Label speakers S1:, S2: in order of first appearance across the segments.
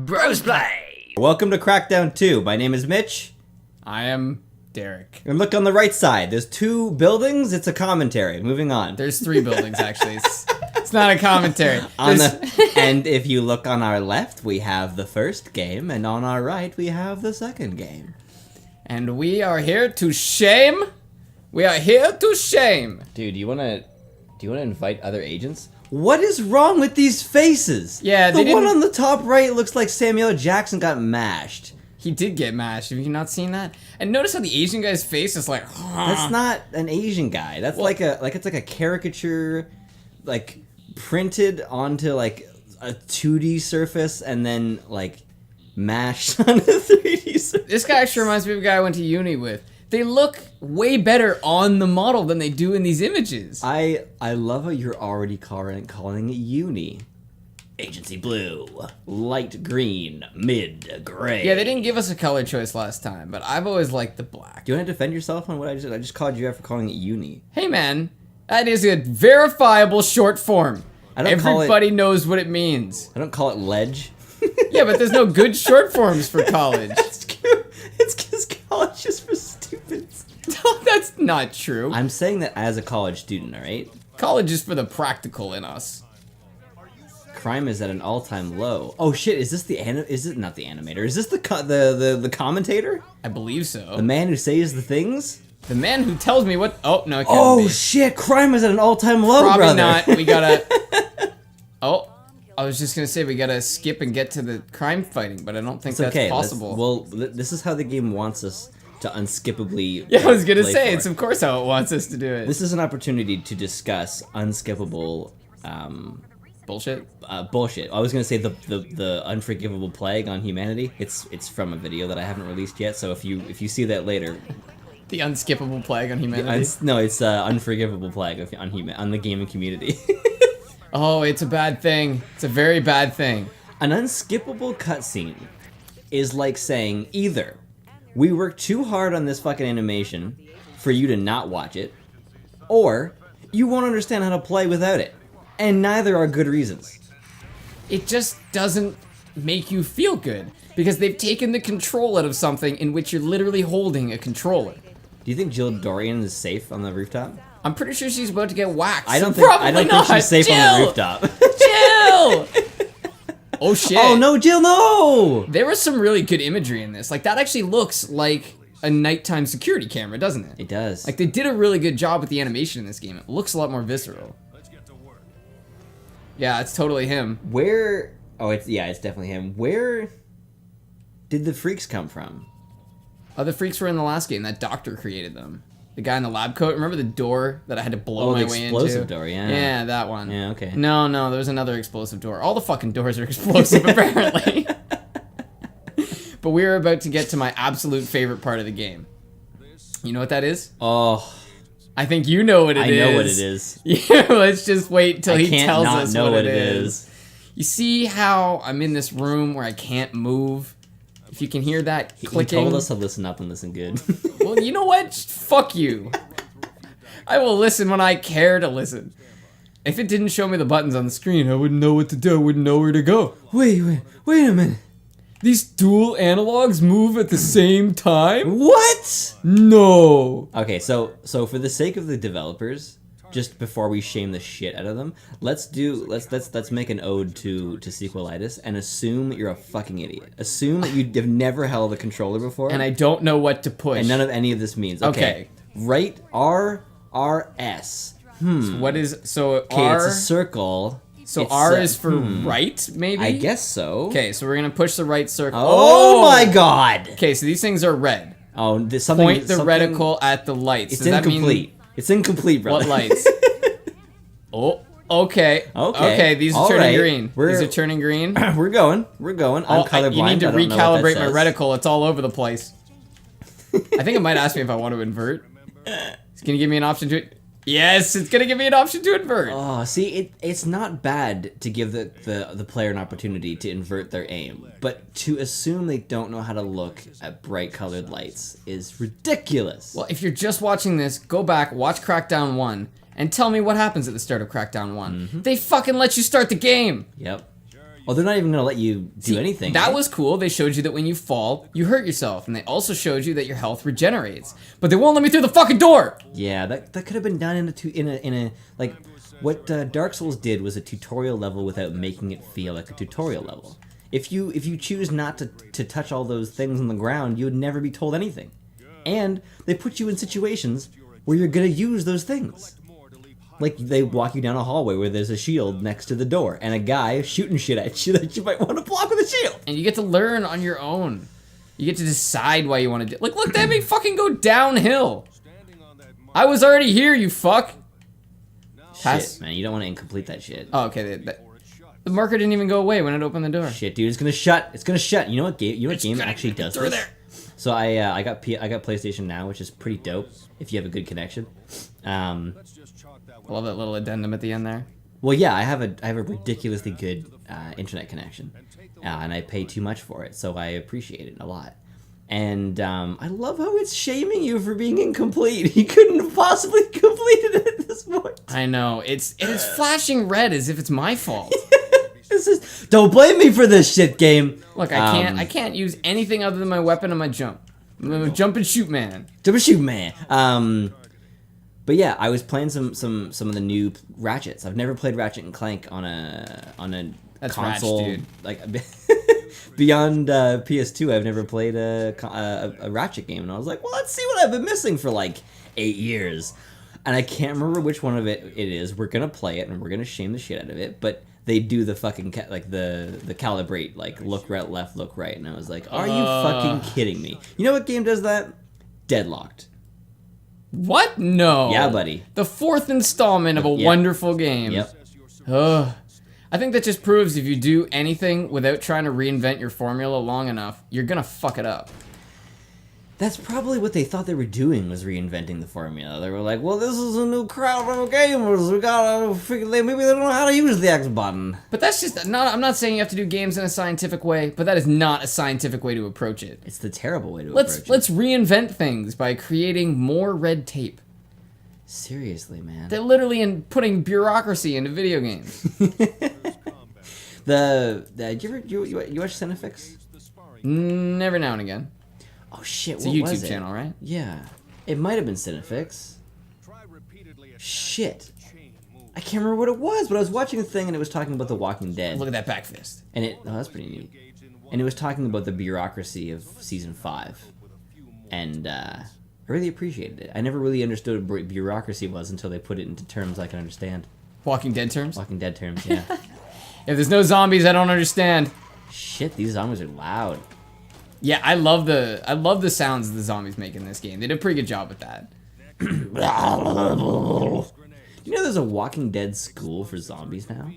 S1: Brosplay!
S2: Welcome to Crackdown 2. My name is Mitch.
S1: I am Derek.
S2: And look on the right side. There's 2 buildings. It's a commentary. Moving on.
S1: There's 3 buildings, actually. It's not a commentary.
S2: And if you look on our left, we have the first game, and on our right, we have the second game.
S1: And we are here to shame. We are here to shame.
S2: Dude, do you wanna invite other agents? What is wrong with these faces?
S1: Yeah,
S2: the one on the top right looks like Samuel Jackson got mashed.
S1: He did get mashed. Have you not seen that? And notice how the Asian guy's face is like.
S2: That's not an Asian guy. That's it's like a caricature, like printed onto like a 2D surface and then like mashed on a 3D surface.
S1: This guy actually reminds me of a guy I went to uni with. They look way better on the model than they do in these images.
S2: I love how you're already calling it uni. Agency blue, light green, mid gray.
S1: Yeah, they didn't give us a color choice last time, but I've always liked the black.
S2: Do you want to defend yourself on what I just did? I just called you out for calling it uni.
S1: Hey man, that is a verifiable short form. Everybody knows what it means.
S2: I don't call it ledge.
S1: Yeah, but there's no good short forms for college.
S2: It's because college is for stupids.
S1: No, that's not true.
S2: I'm saying that as a college student, alright?
S1: College is for the practical in us.
S2: Crime is at an all-time low. Oh shit, is this is it not the animator? Is this the commentator?
S1: I believe so.
S2: The man who says the things?
S1: The man who tells me what... Oh, no, it can't
S2: Oh
S1: be.
S2: Shit, crime is at an all-time low,
S1: Probably
S2: brother.
S1: not. We gotta... Oh, I was just gonna say we gotta skip and get to the crime fighting, but I don't think that's possible.
S2: Well, this is how the game wants us to unskippably.
S1: Yeah, I was gonna say, it's of course how it wants us to do it.
S2: This is an opportunity to discuss unskippable,
S1: bullshit.
S2: Bullshit. I was gonna say the unforgivable plague on humanity. It's from a video that I haven't released yet. So if you see that later,
S1: the unskippable plague on humanity.
S2: It's unforgivable plague on the gaming community.
S1: Oh, it's a bad thing. It's a very bad thing.
S2: An unskippable cutscene is like saying either we worked too hard on this fucking animation for you to not watch it, or you won't understand how to play without it. And neither are good reasons.
S1: It just doesn't make you feel good, because they've taken the control out of something in which you're literally holding a controller.
S2: Do you think Jill Dorian is safe on the rooftop?
S1: I'm pretty sure she's about to get waxed.
S2: I don't think she's safe on the rooftop.
S1: Jill! Oh shit.
S2: Oh no, Jill, no!
S1: There was some really good imagery in this. Like, that actually looks like a nighttime security camera, doesn't it?
S2: It does.
S1: Like, they did a really good job with the animation in this game. It looks a lot more visceral. Yeah, it's totally him.
S2: Where... Oh, it's definitely him. Where did the freaks come from?
S1: Oh, the freaks were in the last game. That doctor created them. The guy in the lab coat. Remember the door that I had to blow my way into?
S2: Oh, the explosive door, yeah.
S1: Yeah, that one.
S2: Yeah, okay.
S1: No, there was another explosive door. All the fucking doors are explosive, apparently. But we're about to get to my absolute favorite part of the game. You know what that is?
S2: Oh...
S1: I think you know what it is.
S2: I know what it is.
S1: Yeah, let's just wait until he tells us
S2: know
S1: what it is. You see how I'm in this room where I can't move? If you can hear that clicking.
S2: He told us to listen up and listen good.
S1: Well, you know what? Fuck you. I will listen when I care to listen. If it didn't show me the buttons on the screen, I wouldn't know what to do. I wouldn't know where to go.
S2: Wait a minute.
S1: These dual analogs move at the same time?
S2: What?
S1: No.
S2: Okay, so for the sake of the developers, just before we shame the shit out of them, let's make an ode to sequelitis and assume that you're a fucking idiot. Assume that you have never held a controller before.
S1: And I don't know what to push.
S2: And none of any of this means. Okay. Right, RS.
S1: So what is
S2: Okay,
S1: R?
S2: it's a circle.
S1: So R is for right, maybe?
S2: I guess so.
S1: Okay, so we're gonna push the right circle.
S2: Oh my god!
S1: Okay, so these things are red.
S2: Oh,
S1: Point the reticle at the lights.
S2: It's incomplete. It's incomplete, brother.
S1: What lights? Oh, okay. Okay, these are turning green. These are turning green.
S2: We're going. I'm colorblind.
S1: You need to recalibrate my reticle. It's all over the place. I think it might ask me if I want to invert. It's gonna give me an option to... Yes, it's gonna give me an option to invert.
S2: Oh, see, it's not bad to give the player an opportunity to invert their aim, but to assume they don't know how to look at bright colored lights is ridiculous.
S1: Well, if you're just watching this, go back, watch Crackdown 1, and tell me what happens at the start of Crackdown 1. They fucking let you start the game.
S2: Yep. Oh, they're not even gonna let you do anything.
S1: That
S2: right?
S1: was cool. They showed you that when you fall, you hurt yourself, and they also showed you that your health regenerates. But they won't let me through the fucking door.
S2: Yeah, that could have been done in a like what Dark Souls did was a tutorial level without making it feel like a tutorial level. If you choose not to touch all those things on the ground, you would never be told anything. And they put you in situations where you're gonna use those things. Like, they walk you down a hallway where there's a shield next to the door, and a guy shooting shit at you that you might want to block with a shield.
S1: And you get to learn on your own. You get to decide why you want to do. Like, look, that made fucking go downhill. I was already here, you fuck.
S2: Shit, man, you don't want to incomplete that shit.
S1: Oh, okay. The marker didn't even go away when it opened the door.
S2: Shit, dude, it's gonna shut. It's gonna shut. You know what game actually does this?
S1: There.
S2: So I got PlayStation Now, which is pretty dope if you have a good connection.
S1: I love that little addendum at the end there.
S2: Well, yeah, I have a ridiculously good internet connection, and I pay too much for it, so I appreciate it a lot. And I love how it's shaming you for being incomplete. You couldn't have possibly completed it at this point.
S1: I know. It's flashing red as if it's my fault.
S2: Don't blame me for this shit, game.
S1: Look, I can't use anything other than my weapon and my jump. I'm a jump and shoot man.
S2: Jump and shoot man. But yeah, I was playing some of the new Ratchets. I've never played Ratchet and Clank on a
S1: That's
S2: console.
S1: Ratch, dude.
S2: Like beyond PS2, I've never played a Ratchet game, and I was like, well, let's see what I've been missing for like 8 years, and I can't remember which one of it is. We're gonna play it, and we're gonna shame the shit out of it, but they do the fucking the calibrate, like look right, left, look right, and I was like, are you fucking kidding me? You know what game does that? Deadlocked.
S1: What? No.
S2: Yeah, buddy.
S1: The 4th installment of a wonderful game.
S2: Yep.
S1: Ugh. I think that just proves if you do anything without trying to reinvent your formula long enough, you're gonna fuck it up.
S2: That's probably what they thought they were doing, was reinventing the formula. They were like, well, this is a new crowd of gamers. We gotta figure, maybe they don't know how to use the X button.
S1: But that's just not. I'm not saying you have to do games in a scientific way, but that is not a scientific way to approach it.
S2: It's the terrible way to approach it.
S1: Let's reinvent things by creating more red tape.
S2: Seriously, man.
S1: They're literally putting bureaucracy into video games.
S2: Did you watch Cinefix?
S1: Every now and again.
S2: Oh shit!
S1: It's a YouTube channel, right?
S2: Yeah, it might have been Cinefix. Shit, I can't remember what it was, but I was watching a thing and it was talking about The Walking Dead.
S1: Look at that back fist.
S2: And that's pretty neat. And it was talking about the bureaucracy of season 5, and I really appreciated it. I never really understood what bureaucracy was until they put it into terms I can understand.
S1: Walking Dead terms?
S2: Walking Dead terms, yeah.
S1: If there's no zombies, I don't understand.
S2: Shit, these zombies are loud.
S1: Yeah, I love the sounds the zombies make in this game. They did a pretty good job with that.
S2: You know there's a Walking Dead school for zombies now?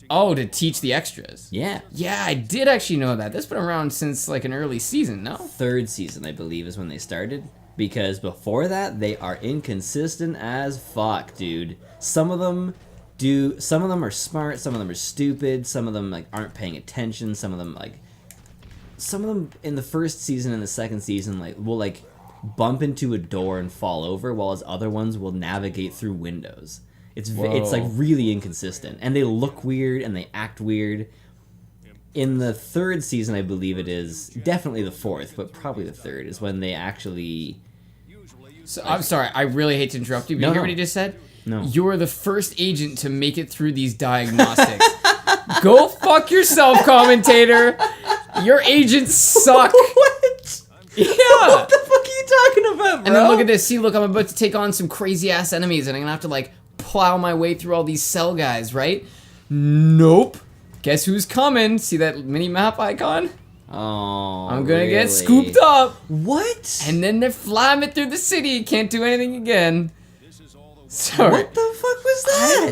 S1: Oh, to teach the extras.
S2: Yeah.
S1: Yeah, I did actually know that. That's been around since like an early season, no?
S2: 3rd season, I believe, is when they started. Because before that, they are inconsistent as fuck, dude. Some of them are smart, some of them are stupid, some of them like aren't paying attention, some of them in the 1st season and the 2nd season will like bump into a door and fall over, while as other ones will navigate through windows. It's like really inconsistent, and they look weird and they act weird. In the 3rd season, I believe it is, definitely the 4th, but probably the 3rd is when they actually.
S1: So, I'm sorry, I really hate to interrupt you, but you hear what he just said?
S2: No.
S1: You're the first agent to make it through these diagnostics. Go fuck yourself, commentator. Your agents suck.
S2: What?
S1: Yeah.
S2: What the fuck are you talking about, bro?
S1: And then look at this. See, look, I'm about to take on some crazy ass enemies, and I'm gonna have to like plow my way through all these cell guys, right? Nope. Guess who's coming? See that mini map icon?
S2: Oh,
S1: I'm gonna get scooped up.
S2: What?
S1: And then they're flying me through the city. Can't do anything again. Sorry.
S2: What the fuck was that?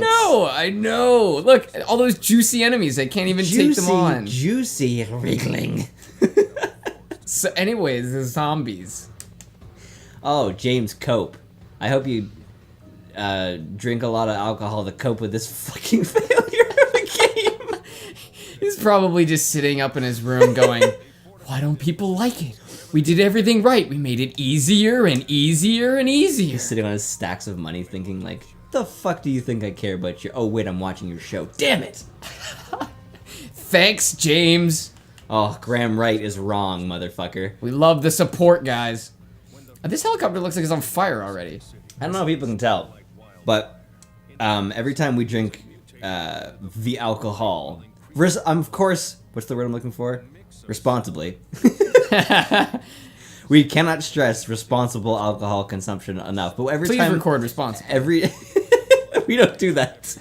S1: I know. Look, all those juicy enemies. I can't even take them on.
S2: Juicy wriggling.
S1: So, anyways, the zombies.
S2: Oh, James, cope. I hope you drink a lot of alcohol to cope with this fucking failure of a game.
S1: He's probably just sitting up in his room going, why don't people like it? We did everything right. We made it easier and easier and easier.
S2: He's sitting on his stacks of money thinking like, the fuck do you think I care about your... Oh, wait, I'm watching your show. Damn it.
S1: Thanks, James.
S2: Oh, Graham Wright is wrong, motherfucker.
S1: We love the support, guys. This helicopter looks like it's on fire already.
S2: I don't know if people can tell, but every time we drink the alcohol, of course, what's the word I'm looking for? Responsibly. We cannot stress responsible alcohol consumption enough. But every
S1: Please
S2: time
S1: record responsibly.
S2: We don't do that.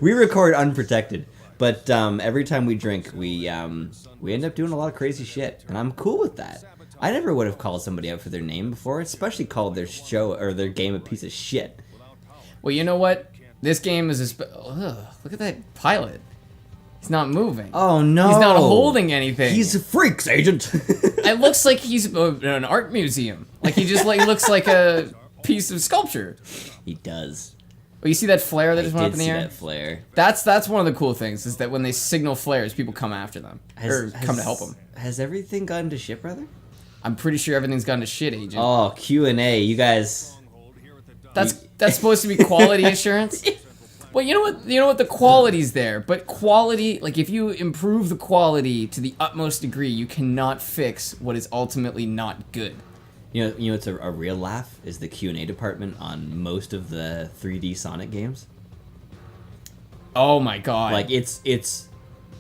S2: We record unprotected. But every time we drink, we end up doing a lot of crazy shit, and I'm cool with that. I never would have called somebody out for their name before, especially called their show or their game a piece of shit.
S1: Well, you know what? This game is look at that pilot. He's not moving.
S2: Oh no!
S1: He's not holding anything.
S2: He's a freaks agent.
S1: It looks like he's an art museum. Like he just looks like a piece of sculpture.
S2: He does.
S1: Well, you see that flare that just went up in the air?
S2: That flare.
S1: That's one of the cool things is that when they signal flares, people come after them come to help them.
S2: Has everything gone to shit, brother?
S1: I'm pretty sure everything's gone to shit, Agent.
S2: Oh, Q&A, you guys.
S1: That's supposed to be quality assurance. Well, you know what, the quality's there, but quality, like if you improve the quality to the utmost degree, you cannot fix what is ultimately not good.
S2: You know, it's a real laugh is the Q&A department on most of the 3D Sonic games.
S1: Oh my god!
S2: Like it's.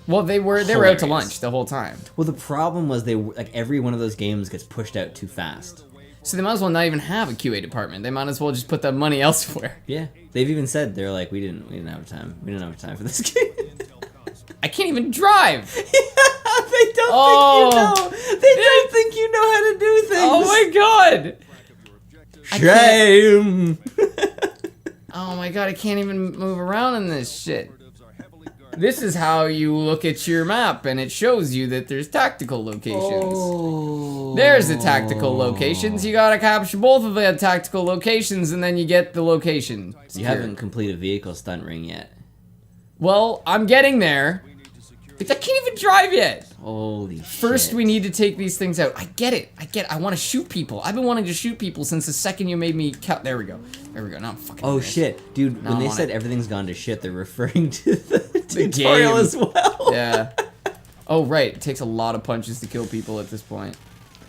S1: Well, they were out to lunch the whole time.
S2: Well, the problem was every one of those games gets pushed out too fast.
S1: So they might as well not even have a QA department. They might as well just put that money elsewhere.
S2: Yeah, they've even said they're like, we didn't have time. We didn't have time for this game.
S1: I can't even drive.
S2: They don't think you know how to do things.
S1: Oh my god.
S2: Shame.
S1: Oh my god, I can't even move around in this shit. This is how you look at your map, and it shows you that there's tactical locations.
S2: Oh.
S1: There's the tactical locations. You gotta capture both of the tactical locations, and then you get the location.
S2: You haven't completed vehicle stunt ring yet.
S1: Well, I'm getting there. But I can't even drive yet.
S2: Holy shit.
S1: First, we need to take these things out. I get it. I want to shoot people. I've been wanting to shoot people since the second you made me count. There we go. Now I'm fucking.
S2: Oh shit, dude!
S1: Now
S2: when they said everything's gone to shit, they're referring to the tutorial
S1: game
S2: as well.
S1: Yeah. Oh right, it takes a lot of punches to kill people at this point.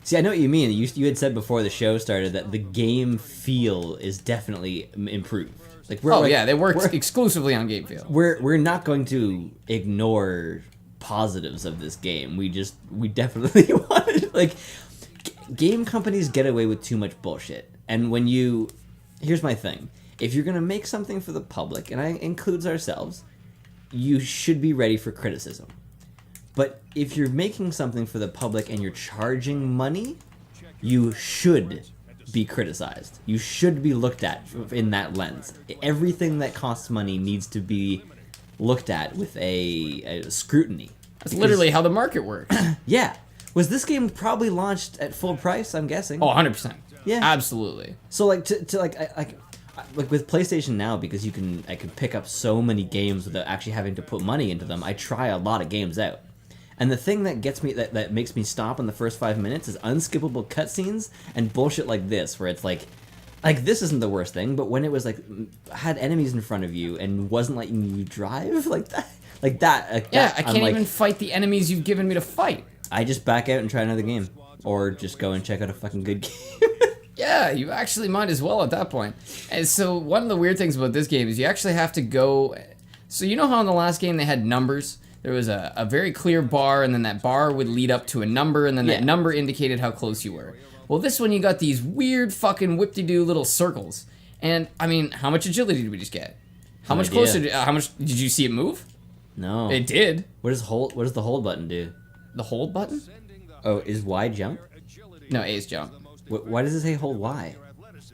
S2: See, I know what you mean. You had said before the show started that the game feel is definitely improved. Like
S1: they worked exclusively on game feel.
S2: We're not going to ignore positives of this game. We definitely want to, game companies get away with too much bullshit. And here's my thing. If you're gonna make something for the public, and that includes ourselves, you should be ready for criticism. But if you're making something for the public and you're charging money, you should be criticized. You should be looked at in that lens. Everything that costs money needs to be looked at with a scrutiny.
S1: That's literally how the market works.
S2: Yeah. Was this game probably launched at full price, I'm guessing?
S1: Oh, 100%.
S2: Yeah.
S1: Absolutely.
S2: So like with PlayStation Now, because I can pick up so many games without actually having to put money into them, I try a lot of games out. And the thing that gets me that makes me stop in the first 5 minutes is unskippable cutscenes and bullshit like this, where it's like this isn't the worst thing, but when it was had enemies in front of you and wasn't letting you drive like that.
S1: Yeah, I can't even fight the enemies you've given me to fight.
S2: I just back out and try another game, or just go and check out a fucking good game.
S1: Yeah, you actually might as well at that point. And so one of the weird things about this game is you actually have to go. So you know how in the last game they had numbers? There was a very clear bar, and then that bar would lead up to a number, and then that number indicated how close you were. Well, this one you got these weird fucking whip-de-doo little circles. And, I mean, how much agility did we just get? How much closer? How much did you see it move?
S2: No.
S1: It did.
S2: What does the hold button do?
S1: The hold button?
S2: Oh, is Y jump?
S1: No, A is jump.
S2: Why does it say hold Y?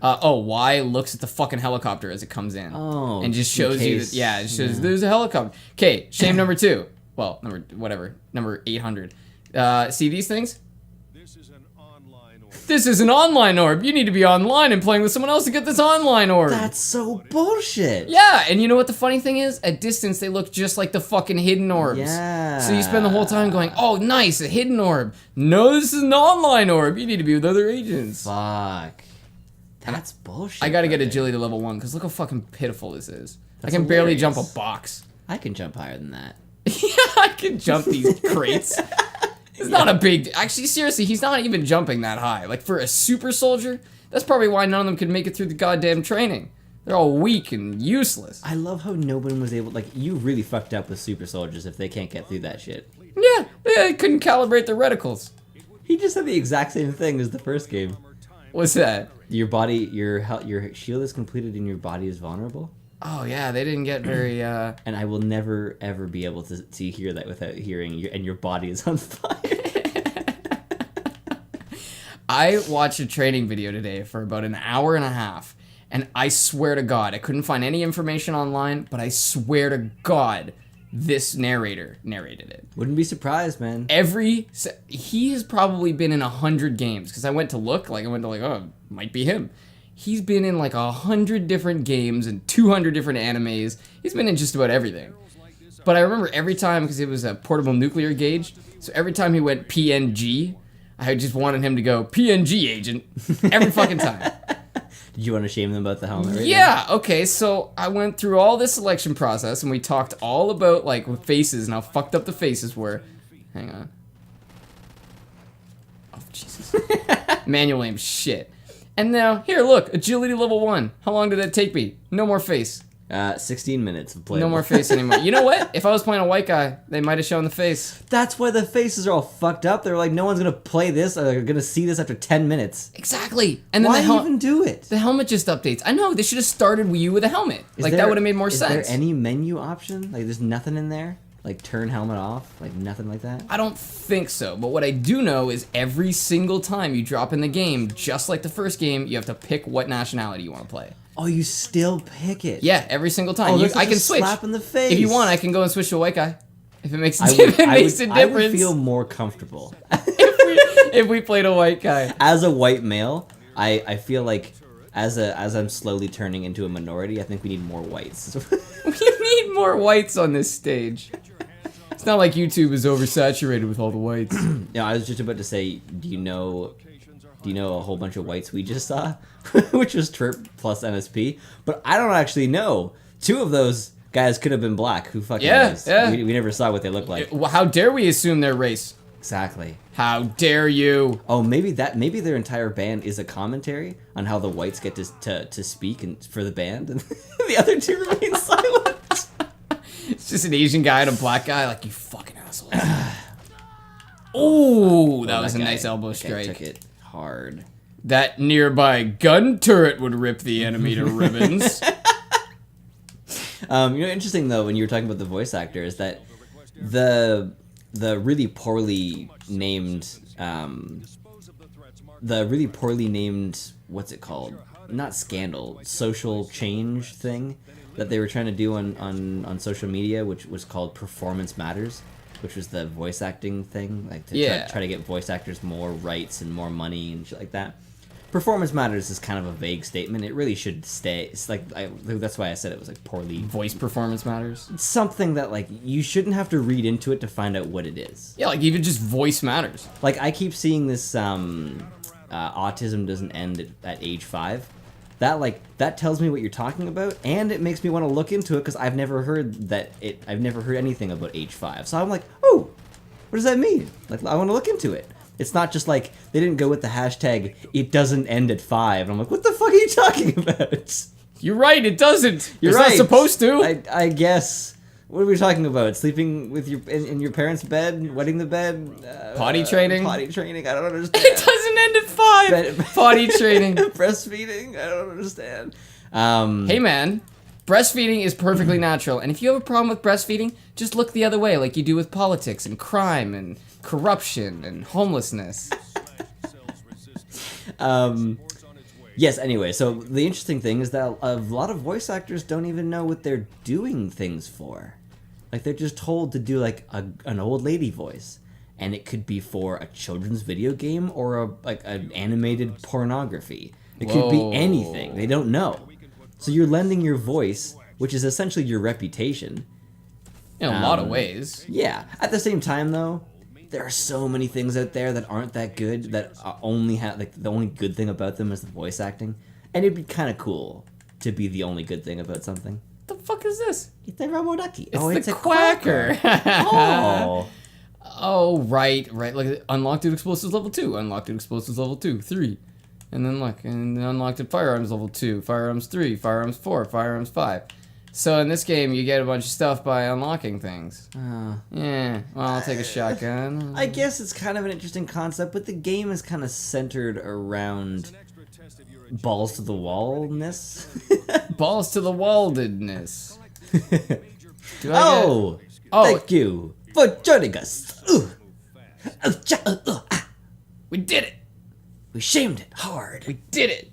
S1: Y looks at the fucking helicopter as it comes in.
S2: Oh.
S1: And just shows you that, it shows there's a helicopter. Okay, shame number 2. Well, number 800. See these things? This is an online orb. You need to be online and playing with someone else to get this online orb.
S2: That's so bullshit.
S1: Yeah, and you know what the funny thing is? At distance, they look just like the fucking hidden orbs.
S2: Yeah.
S1: So you spend the whole time going, oh, nice, a hidden orb. No, this is an online orb. You need to be with other agents.
S2: Fuck. That's bullshit.
S1: I gotta get agility to level 1, because look how fucking pitiful this is. I can barely jump a box.
S2: I can jump higher than that.
S1: Yeah, can jump these crates. It's not a big... Actually, seriously, he's not even jumping that high. Like, for a super soldier, that's probably why none of them could make it through the goddamn training. They're all weak and useless.
S2: I love how no one was able... Like, you really fucked up with super soldiers if they can't get through that shit.
S1: Yeah, they couldn't calibrate their reticles.
S2: He just said the exact same thing as the first game.
S1: What's that?
S2: Your body, your shield is completed and your body is vulnerable.
S1: Oh, yeah, they didn't get very...
S2: And I will never, ever be able to hear that without hearing your body is on fire.
S1: I watched a training video today for about an hour and a half, and I swear to God, I couldn't find any information online, but I swear to God, this narrator narrated it.
S2: Wouldn't be surprised, man.
S1: He has probably been in 100 games, because I went to look, oh, might be him. He's been in like 100 different games and 200 different animes. He's been in just about everything. But I remember every time, because it was a portable nuclear gauge, so every time he went PNG, I just wanted him to go, PNG agent, every fucking time.
S2: Did you want to shame them about the helmet right
S1: Yeah, okay, so I went through all this selection process, and we talked all about, like, faces and how fucked up the faces were. Hang on. Oh, Jesus. Manual aim shit. And now, here, look, agility level 1. How long did that take me? No more face.
S2: 16 minutes of play.
S1: No more face anymore. You know what? If I was playing a white guy, they might have shown the face.
S2: That's why the faces are all fucked up. They're like, no one's gonna play this. They're gonna see this after 10 minutes.
S1: Exactly. And then
S2: why even do it?
S1: The helmet just updates. I know, they should have started Wii U with a helmet. That would have made more sense.
S2: Is there any menu option? Like, there's nothing in there? Like, turn helmet off? Like, nothing like that?
S1: I don't think so, but what I do know is every single time you drop in the game, just like the first game, you have to pick what nationality you want to play.
S2: Oh, you still pick it?
S1: Yeah, every single time.
S2: Oh,
S1: I can switch.
S2: Slap in the face.
S1: If you want, I can go and switch to a white guy. If it makes a difference.
S2: I would feel more comfortable.
S1: if we played a white guy.
S2: As a white male, I feel like as I'm slowly turning into a minority, I think we need more whites.
S1: We need more whites on this stage. It's not like YouTube is oversaturated with all the whites.
S2: No, I was just about to say, do you know a whole bunch of whites we just saw? Which was Trip plus NSP. But I don't actually know. 2 of those guys could have been black. Who fucking knows?
S1: Yeah.
S2: We never saw what they looked like.
S1: How dare we assume their race?
S2: Exactly.
S1: How dare you?
S2: Oh, maybe their entire band is a commentary on how the whites get to speak and for the band, and the other 2 remain silent.
S1: It's just an Asian guy and a black guy, like, you fucking assholes. Oh, that was a nice elbow strike.
S2: Took it hard.
S1: That nearby gun turret would rip the enemy to ribbons.
S2: Interesting though, when you were talking about the voice actor, is that the really poorly named what's it called? Not scandal, social change thing that they were trying to do on social media, which was called Performance Matters, which was the voice acting thing, like to try to get voice actors more rights and more money and shit like that. Performance Matters is kind of a vague statement. It really should stay. It's like that's why I said it was like poorly.
S1: Voice performance matters.
S2: It's something that like you shouldn't have to read into it to find out what it is.
S1: Yeah, like even just voice matters.
S2: Like I keep seeing this autism doesn't end at age 5. That tells me what you're talking about, and it makes me want to look into it because I've never heard I've never heard anything about age 5. So I'm like, oh, what does that mean? Like I want to look into it. It's not just like they didn't go with the hashtag it doesn't end at 5. And I'm like, what the fuck are you talking about?
S1: You're right, it doesn't.
S2: You're
S1: it's
S2: right.
S1: not supposed to.
S2: I guess. What are we talking about? Sleeping with in your parents' bed, wetting the bed,
S1: potty training.
S2: Potty training. I don't understand.
S1: It doesn't end at 5. Potty training.
S2: Breastfeeding. I don't understand.
S1: Hey man, breastfeeding is perfectly natural, and if you have a problem with breastfeeding, just look the other way, like you do with politics and crime and corruption and homelessness.
S2: Yes, anyway, so the interesting thing is that a lot of voice actors don't even know what they're doing things for. Like, they're just told to do, like, an old lady voice. And it could be for a children's video game or an animated pornography. It could be anything. They don't know. So you're lending your voice, which is essentially your reputation.
S1: In a lot of ways.
S2: Yeah. At the same time, though, there are so many things out there that aren't that good, that only have, like, the only good thing about them is the voice acting. And it'd be kind of cool to be the only good thing about something.
S1: The fuck is this?
S2: It's a Robo Ducky.
S1: It's the Quacker.
S2: Oh.
S1: Oh, right. Look, unlocked at explosives level 2. Unlocked at explosives level 2, 3. And then look, and then unlocked at firearms level 2, firearms 3, firearms 4, firearms 5. So in this game, you get a bunch of stuff by unlocking things. Yeah. Well, I'll take a shotgun.
S2: I guess it's kind of an interesting concept, but the game is kind of centered around balls to the wallness.
S1: Balls to the waldedness.
S2: Oh, thank you for joining us.
S1: We did it.
S2: We shamed it hard.
S1: We did it.